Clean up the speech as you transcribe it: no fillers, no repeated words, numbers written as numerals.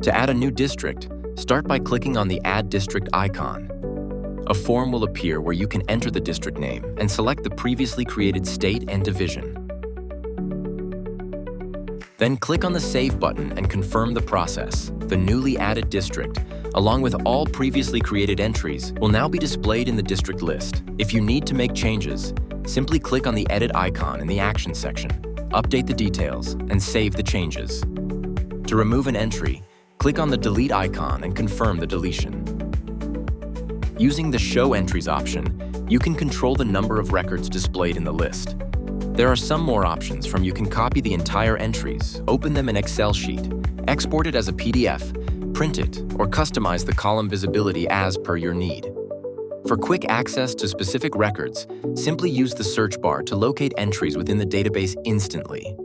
To add a new district, start by clicking on the Add District icon. A form will appear where you can enter the district name and select the previously created state and division. Then click on the Save button and confirm the process. The newly added district, along with all previously created entries, will now be displayed in the district list. If you need to make changes, simply click on the Edit icon in the Action section, update the details, and save the changes. To remove an entry, click on the Delete icon and confirm the deletion. Using the Show Entries option, you can control the number of records displayed in the list. There are some more options from you can copy the entire entries, open them in Excel sheet, export it as a PDF, print it, or customize the column visibility as per your need. For quick access to specific records, simply use the search bar to locate entries within the database instantly.